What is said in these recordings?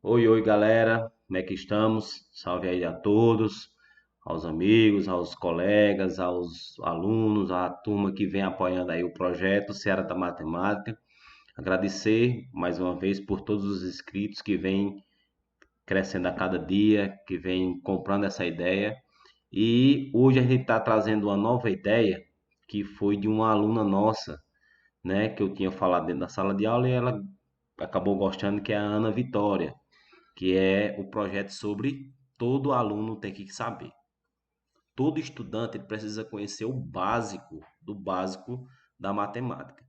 Oi, oi, galera, como é que estamos? Salve aí a todos, aos amigos, aos colegas, aos alunos, à turma que vem apoiando aí o projeto Seara da Matemática. Agradecer mais uma vez por todos os inscritos que vêm crescendo a cada dia, que vêm comprando essa ideia. E hoje a gente está trazendo uma nova ideia que foi de uma aluna nossa, né, que eu tinha falado dentro da sala de aula e ela acabou gostando, que é a Ana Vitória, que é o projeto sobre todo aluno tem que saber. Todo estudante ele precisa conhecer o básico do básico da matemática.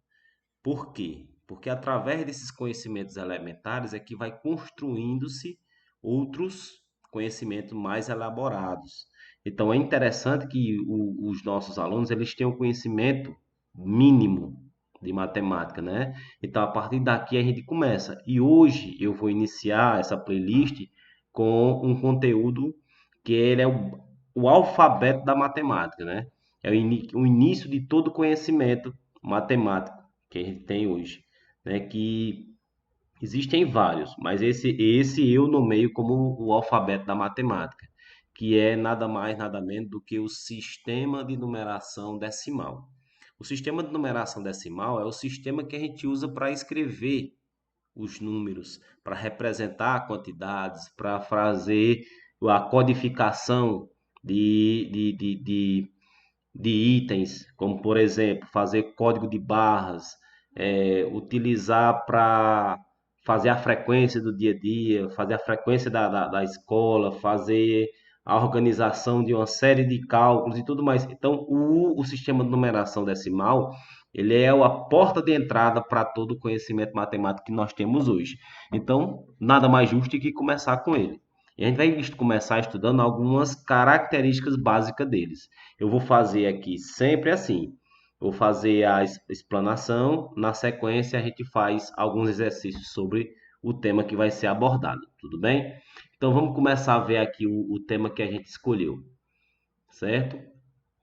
Por quê? Porque através desses conhecimentos elementares é que vai construindo-se outros conhecimentos mais elaborados. Então é interessante que os nossos alunos eles tenham conhecimento mínimo de matemática, né? Então a partir daqui a gente começa. E hoje eu vou iniciar essa playlist com um conteúdo que ele é o alfabeto da matemática, né? É o início de todo conhecimento matemático que a gente tem hoje, né? Que existem vários, mas esse eu nomeio como o alfabeto da matemática, que é nada mais, nada menos do que o sistema de numeração decimal. O sistema de numeração decimal é o sistema que a gente usa para escrever os números, para representar quantidades, para fazer a codificação de itens, como por exemplo, fazer código de barras, utilizar para fazer a frequência do dia a dia, fazer a frequência da escola, fazer a organização de uma série de cálculos e tudo mais. Então, o sistema de numeração decimal, ele é a porta de entrada para todo o conhecimento matemático que nós temos hoje. Então, nada mais justo que começar com ele. E a gente vai começar estudando algumas características básicas deles. Eu vou fazer aqui sempre assim. Vou fazer a explanação, na sequência a gente faz alguns exercícios sobre o tema que vai ser abordado, tudo bem? Então vamos começar a ver aqui o tema que a gente escolheu, certo?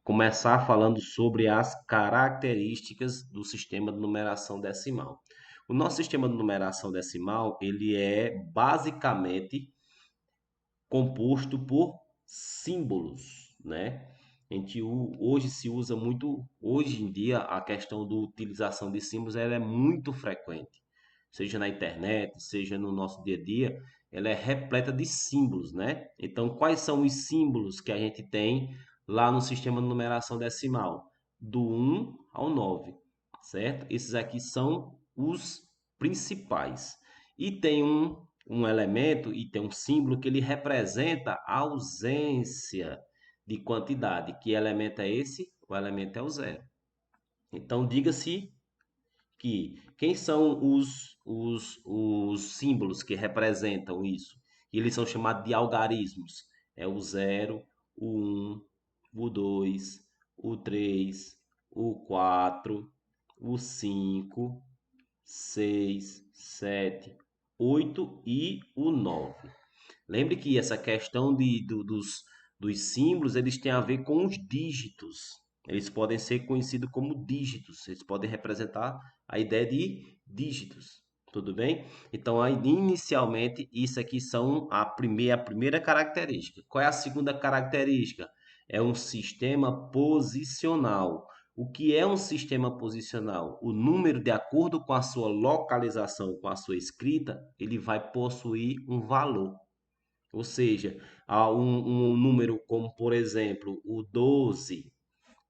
Começar falando sobre as características do sistema de numeração decimal. O nosso sistema de numeração decimal, ele é basicamente composto por símbolos, né? Hoje se usa muito, hoje em dia a questão da utilização de símbolos ela é muito frequente, seja na internet, seja no nosso dia a dia, ela é repleta de símbolos, né? Então, quais são os símbolos que a gente tem lá no sistema de numeração decimal? Do 1 ao 9, certo? Esses aqui são os principais. E tem um elemento e tem um símbolo que ele representa a ausência de quantidade. Que elemento é esse? O elemento é o zero. Então, diga-se que quem são os símbolos que representam isso? Eles são chamados de algarismos. É o zero, o 1, o 2, o 3, o 4, o 5, 6, 7, 8 e o 9. Lembre que essa questão dos símbolos, eles têm a ver com os dígitos. Eles podem ser conhecidos como dígitos. Eles podem representar a ideia de dígitos. Tudo bem? Então, aí, inicialmente, isso aqui são a primeira característica. Qual é a segunda característica? É um sistema posicional. O que é um sistema posicional? O número, de acordo com a sua localização, com a sua escrita, ele vai possuir um valor. Ou seja, há um número como, por exemplo, o 12,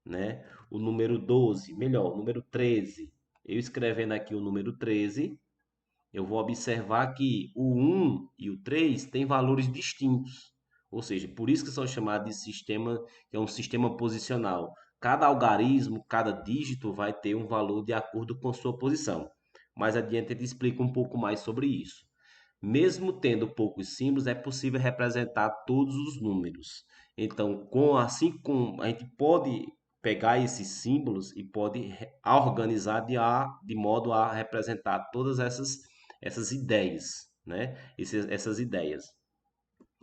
né? O número 12, melhor, o número 13. Eu escrevendo aqui o número 13, eu vou observar que o 1 e o 3 têm valores distintos. Ou seja, por isso que são chamados de sistema, que é um sistema posicional. Cada algarismo, cada dígito vai ter um valor de acordo com sua posição. Mais adiante ele explica um pouco mais sobre isso. Mesmo tendo poucos símbolos, é possível representar todos os números. Então, assim como a gente pode pegar esses símbolos e pode organizar de modo a representar todas essas ideias, né? Essas ideias.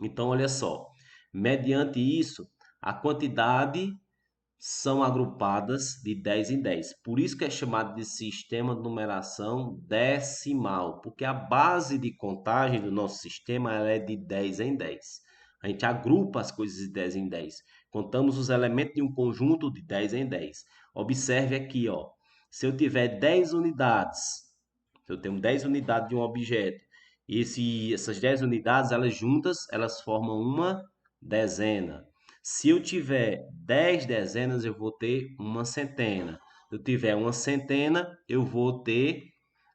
Então, olha só, mediante isso, a quantidade são agrupadas de 10 em 10. Por isso que é chamado de sistema de numeração decimal, porque a base de contagem do nosso sistema ela é de 10 em 10. A gente agrupa as coisas de 10 em 10. Contamos os elementos de um conjunto de 10 em 10. Observe aqui, ó. Se eu tiver 10 unidades, se eu tenho 10 unidades de um objeto, essas 10 unidades, elas juntas, elas formam uma dezena. Se eu tiver 10 dezenas, eu vou ter uma centena. Se eu tiver uma centena, eu vou ter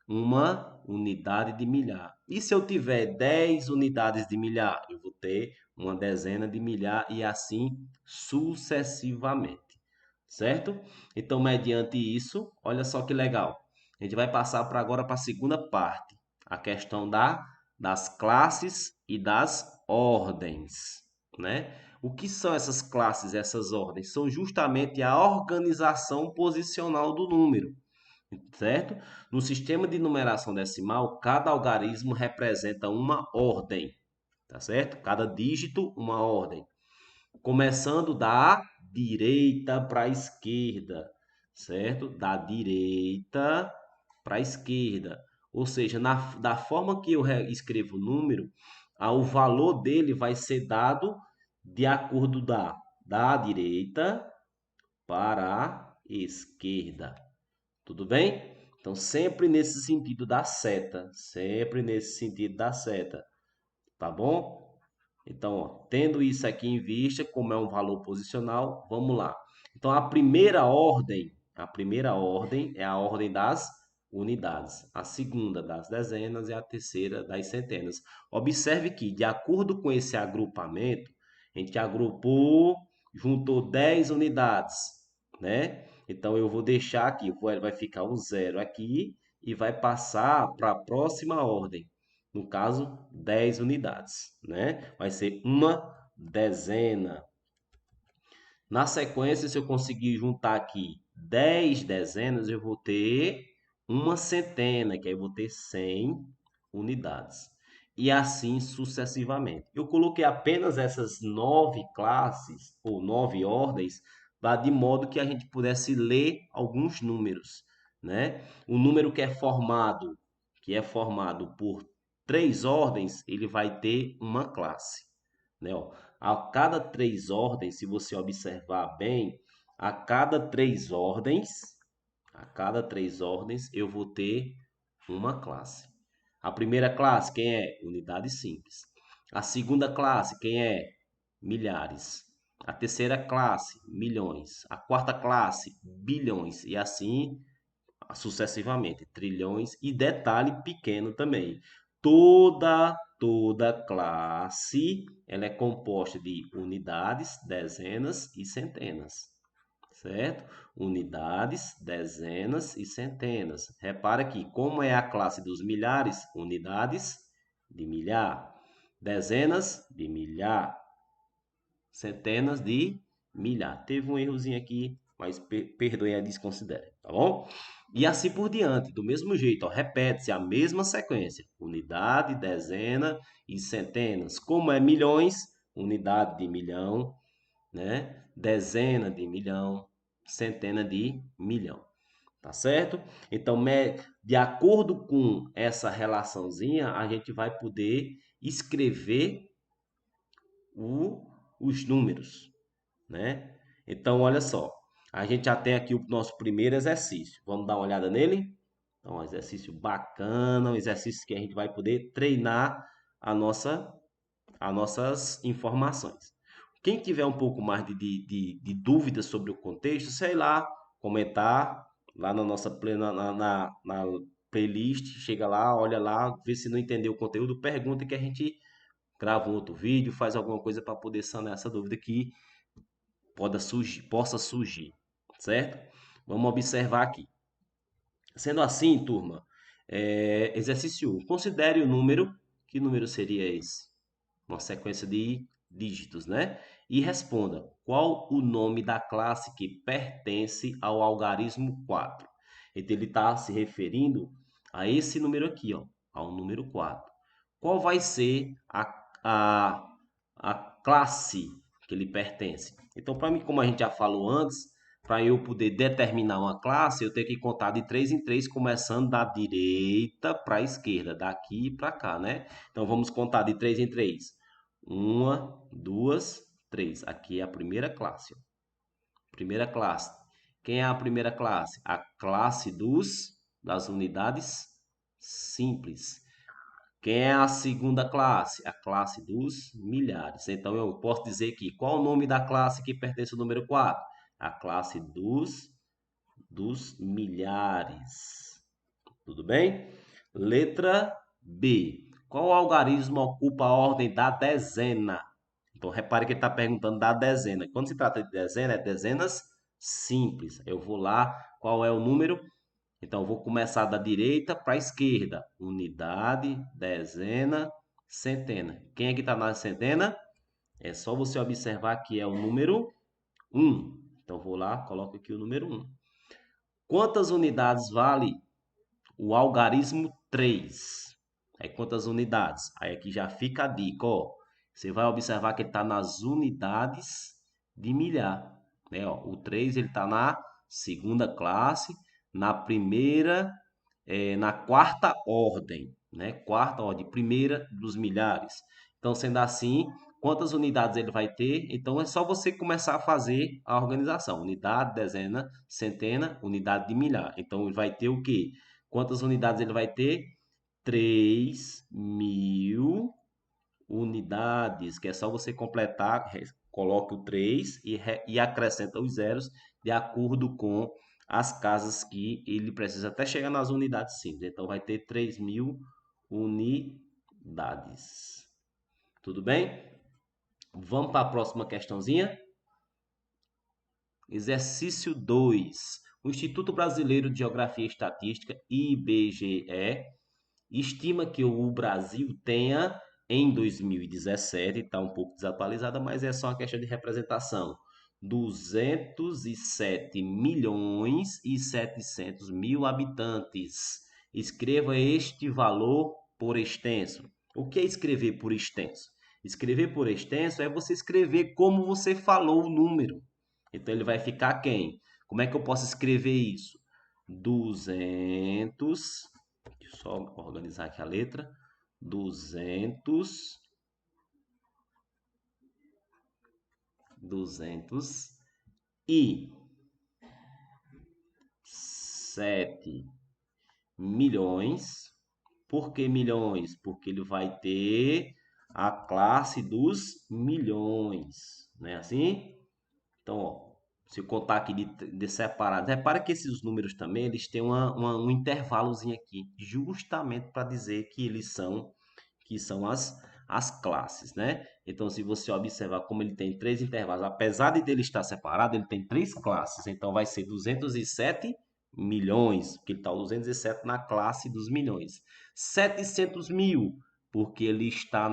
uma unidade de milhar. E se eu tiver 10 unidades de milhar, eu vou ter uma dezena de milhar e assim sucessivamente. Certo? Então, mediante isso, olha só que legal. A gente vai passar para agora para a segunda parte, a questão das classes e das ordens, né? O que são essas classes, essas ordens? São justamente a organização posicional do número, certo? No sistema de numeração decimal, cada algarismo representa uma ordem, tá certo? Cada dígito, uma ordem. Começando da direita para a esquerda, certo? Da direita para a esquerda. Ou seja, da forma que eu escrevo o número, o valor dele vai ser dado de acordo da direita para a esquerda. Tudo bem? Então, sempre nesse sentido da seta. Sempre nesse sentido da seta. Tá bom? Então, ó, tendo isso aqui em vista, como é um valor posicional, vamos lá. Então, a primeira ordem é a ordem das unidades, a segunda das dezenas e a terceira das centenas. Observe que, de acordo com esse agrupamento, a gente agrupou, juntou 10 unidades, né? Então, eu vou deixar aqui, vai ficar um zero aqui e vai passar para a próxima ordem. No caso, 10 unidades, né? Vai ser uma dezena. Na sequência, se eu conseguir juntar aqui 10 dezenas, eu vou ter uma centena, que aí eu vou ter 100 unidades. E assim sucessivamente. Eu coloquei apenas essas 9 classes, ou 9 ordens, de modo que a gente pudesse ler alguns números, né? O número que é formado por 3 ordens, ele vai ter uma classe, né? Ó, a cada 3 ordens, se você observar bem, a cada 3 ordens, eu vou ter uma classe. A primeira classe, quem é? Unidade simples. A segunda classe, quem é? Milhares. A terceira classe, milhões. A quarta classe, bilhões. E assim sucessivamente, trilhões. E detalhe pequeno também, toda classe ela é composta de unidades, dezenas e centenas, certo? Unidades, dezenas e centenas. Repara aqui, como é a classe dos milhares, unidades de milhar, dezenas de milhar, centenas de milhar. Teve um errozinho aqui, mas perdoem a desconsidere, tá bom? E assim por diante, do mesmo jeito, repete-se a mesma sequência: unidade, dezena e centenas. Como é milhões, unidade de milhão, né? Dezena de milhão, centena de milhão. Tá certo? Então, de acordo com essa relaçãozinha, a gente vai poder escrever os números, né? Então, olha só, a gente já tem aqui o nosso primeiro exercício. Vamos dar uma olhada nele? Então, um exercício bacana, um exercício que a gente vai poder treinar as nossas informações. Quem tiver um pouco mais de dúvidas sobre o contexto, sei lá, comentar lá na nossa na playlist, chega lá, olha lá, vê se não entendeu o conteúdo, pergunta que a gente grava um outro vídeo, faz alguma coisa para poder sanar essa dúvida que possa surgir, certo? Vamos observar aqui. Sendo assim, turma, exercício 1. Considere o número. Que número seria esse? Uma sequência de dígitos, né? E responda: qual o nome da classe que pertence ao algarismo 4? Então, ele está se referindo a esse número aqui, ó, ao número 4. Qual vai ser a classe que ele pertence? Então, para mim, como a gente já falou antes, para eu poder determinar uma classe, eu tenho que contar de 3 em 3, começando da direita para a esquerda, daqui para cá, né? Então vamos contar de 3 em 3. Uma, duas, três. Aqui é a primeira classe. Primeira classe. Quem é a primeira classe? A classe das unidades simples. Quem é a segunda classe? A classe dos milhares. Então, eu posso dizer que qual o nome da classe que pertence ao número 4? A classe dos milhares. Tudo bem? Letra B. Qual algarismo ocupa a ordem da dezena? Então, repare que ele está perguntando da dezena. Quando se trata de dezena, é dezenas simples. Eu vou lá, qual é o número? Então, eu vou começar da direita para a esquerda. Unidade, dezena, centena. Quem é que está na centena? É só você observar que é o número 1. Então, vou lá, coloco aqui o número 1. Quantas unidades vale o algarismo 3? Aí, quantas unidades? Aí, aqui já fica a dica, ó. Você vai observar que ele está nas unidades de milhar, né? Ó, o 3 ele está na segunda classe, na primeira, na quarta ordem, né? Quarta ordem, primeira dos milhares. Então, sendo assim, quantas unidades ele vai ter? Então, é só você começar a fazer a organização. Unidade, dezena, centena, unidade de milhar. Então, ele vai ter o quê? Quantas unidades ele vai ter? 3.000 unidades, que é só você completar, coloca o 3 e acrescenta os zeros de acordo com as casas que ele precisa até chegar nas unidades simples. Então, vai ter 3.000 unidades. Tudo bem? Vamos para a próxima questãozinha. Exercício 2. O Instituto Brasileiro de Geografia e Estatística, IBGE, estima que o Brasil tenha, em 2017, está um pouco desatualizada, mas é só uma questão de representação, 207 milhões e 700 mil habitantes. Escreva este valor por extenso. O que é escrever por extenso? Escrever por extenso é você escrever como você falou o número. Então, ele vai ficar quem? Como é que eu posso escrever isso? 200. Deixa eu só organizar aqui a letra. 207 milhões. Por que milhões? Porque ele vai ter a classe dos milhões, não é assim? Então, ó, se eu contar aqui de separado, repara que esses números também, eles têm um intervalozinho aqui, justamente para dizer que são as classes, né? Então, se você observar como ele tem três intervalos, apesar de ele estar separado, ele tem três classes. Então, vai ser 207 milhões, porque ele está o 207 na classe dos milhões. 700 mil, porque ele está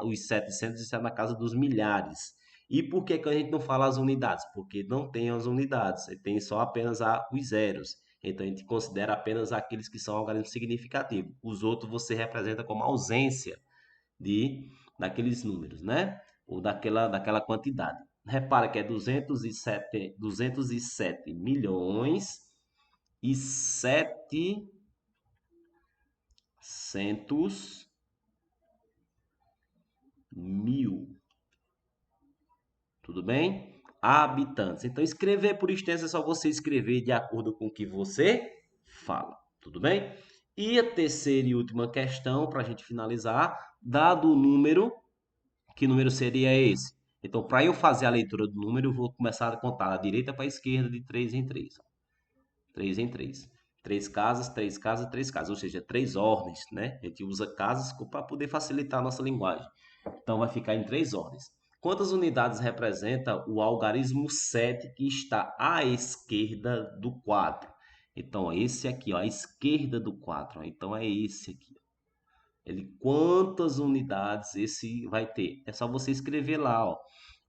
os 700 está na casa dos milhares. E por que que a gente não fala as unidades? Porque não tem as unidades, tem só apenas os zeros. Então, a gente considera apenas aqueles que são algarismos significativos. Os outros você representa como ausência daqueles números, né? Ou daquela quantidade. Repara que é 207 milhões e 700 mil. Tudo bem? Habitantes. Então, escrever por extenso é só você escrever de acordo com o que você fala. Tudo bem? E a terceira e última questão, para a gente finalizar, dado o número, que número seria esse? Então, para eu fazer a leitura do número, eu vou começar a contar da direita para a esquerda de 3 em 3. 3 em 3. Três casas, três casas, três casas. Ou seja, três ordens, né? A gente usa casas para poder facilitar a nossa linguagem. Então, vai ficar em três ordens. Quantas unidades representa o algarismo 7 que está à esquerda do 4? Então, esse aqui, ó, à esquerda do 4. Ó. Então, é esse aqui. Quantas unidades esse vai ter? É só você escrever lá, ó.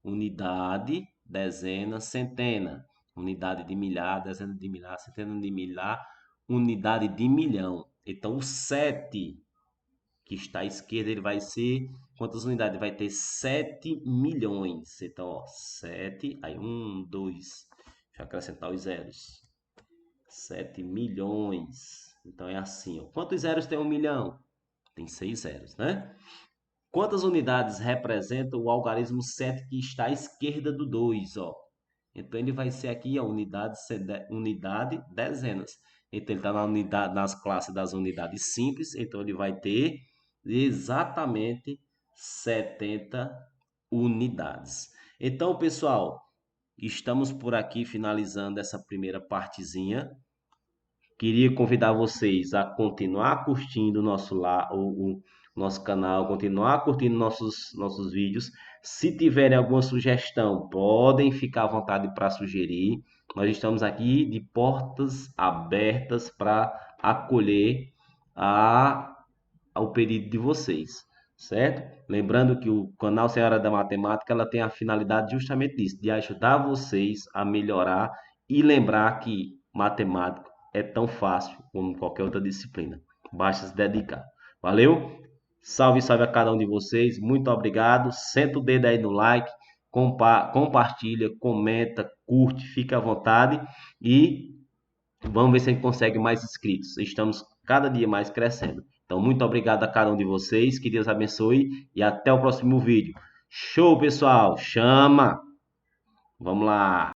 Unidade, dezena, centena. Unidade de milhar, dezena de milhar, centena de milhar, unidade de milhão. Então, o 7 que está à esquerda, ele vai ser... Quantas unidades? Vai ter 7 milhões. Então, ó, 7, aí 1, 2, Deixa eu acrescentar os zeros. 7 milhões. Então é assim, ó. Quantos zeros tem 1 milhão? Tem 6 zeros, né? Quantas unidades representa o algarismo 7 que está à esquerda do 2, ó? Então ele vai ser aqui a unidade, unidade, dezenas. Então ele está na unidade, nas classes das unidades simples, então ele vai ter exatamente 70 unidades. Então, pessoal, estamos por aqui finalizando essa primeira partezinha. Queria convidar vocês a continuar curtindo o nosso canal, continuar curtindo nossos vídeos. Se tiverem alguma sugestão, podem ficar à vontade para sugerir. Nós estamos aqui de portas abertas para acolher a, ao pedido de vocês, certo? Lembrando que o canal Senhora da Matemática ela tem a finalidade justamente disso, de ajudar vocês a melhorar e lembrar que matemática é tão fácil como qualquer outra disciplina. Basta se dedicar. Valeu? Salve, salve a cada um de vocês. Muito obrigado. Senta o dedo aí no like, compartilha, comenta, curte, fica à vontade e vamos ver se a gente consegue mais inscritos. Estamos cada dia mais crescendo. Então, muito obrigado a cada um de vocês. Que Deus abençoe e até o próximo vídeo. Show, pessoal. Chama! Vamos lá.